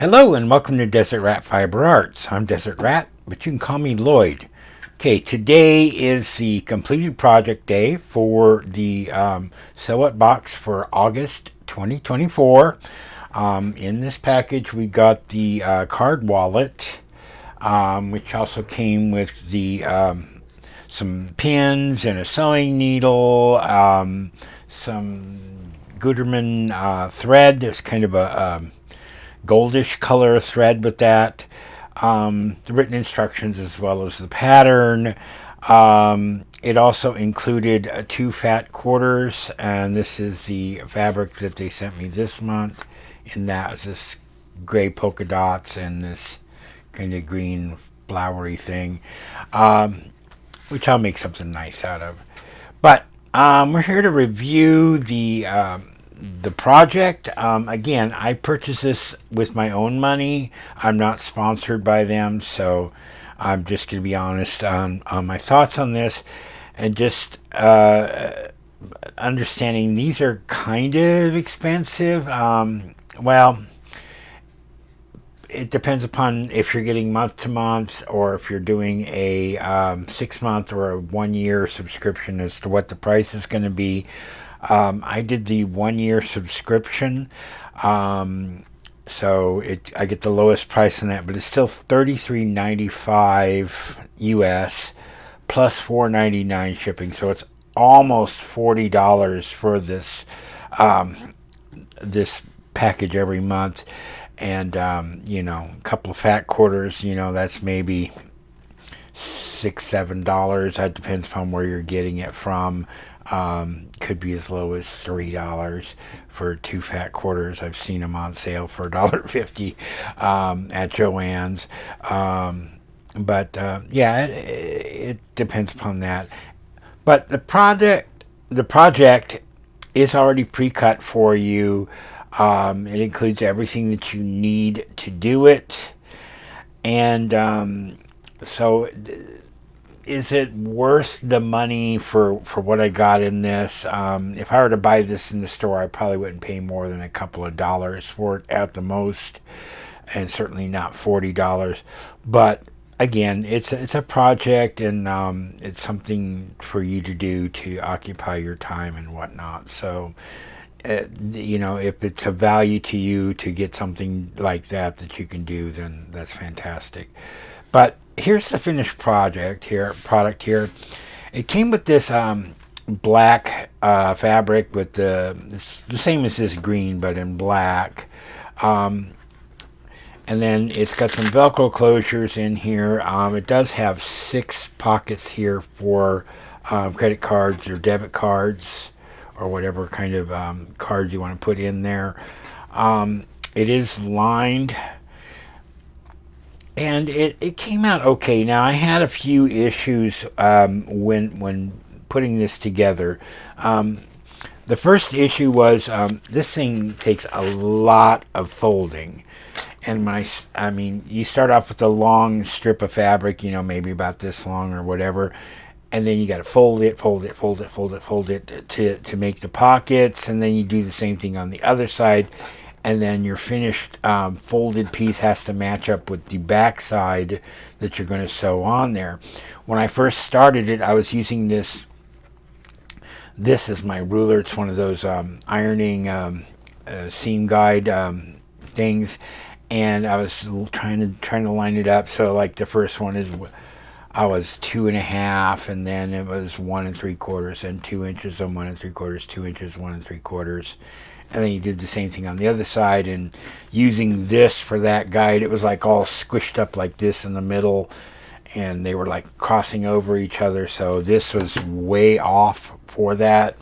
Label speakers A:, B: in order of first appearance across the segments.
A: Hello and welcome to Desert Rat Fiber Arts. I'm Desert Rat, but you can call me Lloyd. Okay, today is the completed project day for the Sew What box for August 2024. In this package, we got the card wallet, which also came with the some pins and a sewing needle, some Gutermann thread. It's kind of a goldish color thread with that. The written instructions as well as the pattern. It also included two fat quarters, and this is the fabric that they sent me this month. And that is this gray polka dots and this kind of green flowery thing, which I'll make something nice out of. But we're here to review the project. Again, I purchased this with my own money. I'm not sponsored by them, so I'm just going to be honest on my thoughts on this, and just understanding these are kind of expensive. Well, it depends upon if you're getting month to month or if you're doing a 6-month or a 1-year subscription as to what the price is going to be. I did the 1-year subscription, so I get the lowest price on that, but it's still $33.95 US plus $4.99 shipping, so it's almost $40 for this this package every month. And a couple of fat quarters, that's maybe $6-7. That depends upon where you're getting it from. Could be as low as $3 for 2 fat quarters. I've seen them on sale for $1.50 at Joann's. But it depends upon that. But the project is already pre-cut for you. It includes everything that you need to do it. And so is it worth the money for what I got in this? If I were to buy this in the store, I probably wouldn't pay more than a couple of dollars for it at the most, and certainly not $40. But again, it's a project, and it's something for you to do to occupy your time and whatnot. So if it's a value to you to get something like that you can do, then that's fantastic. But here's the finished product here. It came with this black fabric with it's the same as this green, but in black. And then it's got some Velcro closures in here. It does have 6 pockets here for credit cards or debit cards, or whatever kind of cards you want to put in there. It is lined, and it came out okay. Now, I had a few issues when putting this together. The first issue was this thing takes a lot of folding. And I mean, you start off with a long strip of fabric, maybe about this long or whatever, and then you got to fold it to make the pockets, and then you do the same thing on the other side, and then your finished folded piece has to match up with the back side that you're going to sew on there. When I first started it, I was using this is my ruler. It's one of those ironing seam guide things, and I was trying to line it up. So like the first one I was 2.5, and then it was 1 3/4, and 2 inches on 1 3/4, 2 inches 1 3/4, and then you did the same thing on the other side. And using this for that guide, it was like all squished up like this in the middle, and they were like crossing over each other. So this was way off for that.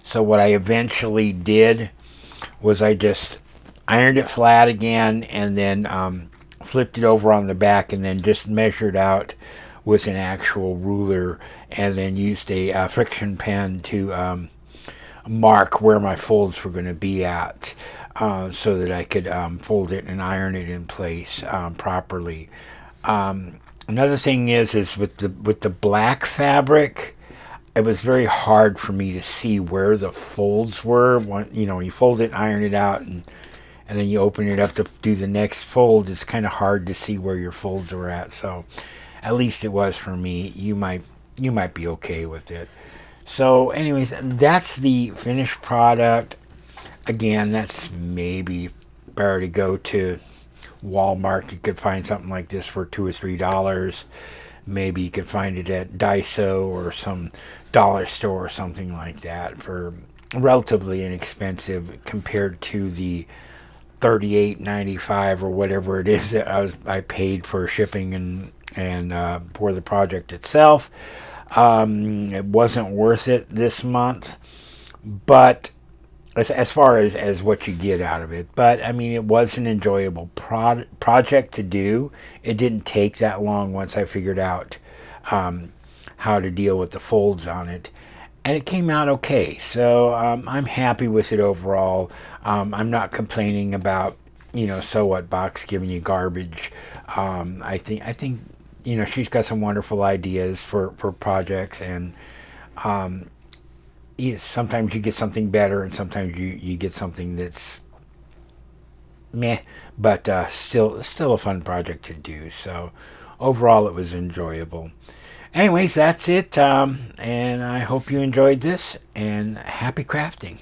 A: So what I eventually did was I just ironed it flat again, and then flipped it over on the back, and then just measured out with an actual ruler, and then used a friction pen to mark where my folds were going to be at, so that I could fold it and iron it in place properly. Another thing is with the black fabric, it was very hard for me to see where the folds were. When you fold it, iron it out, and and then you open it up to do the next fold, it's kind of hard to see where your folds are at. So at least it was for me. You might be okay with it. So anyways, that's the finished product. Again, that's maybe better to go to Walmart. You could find something like this for $2 or $3. Maybe you could find it at Daiso or some dollar store or something like that for relatively inexpensive compared to the $38.95 or whatever it is that I paid for shipping and for the project itself. It wasn't worth it this month, but as far as what you get out of it. But I mean, it was an enjoyable project to do. It didn't take that long once I figured out how to deal with the folds on it, and it came out okay. So I'm happy with it overall. I'm not complaining about So What Box giving you garbage. I think she's got some wonderful ideas for projects, and sometimes you get something better, and sometimes you get something that's meh, but still a fun project to do. So overall, it was enjoyable. Anyways, that's it, and I hope you enjoyed this, and happy crafting.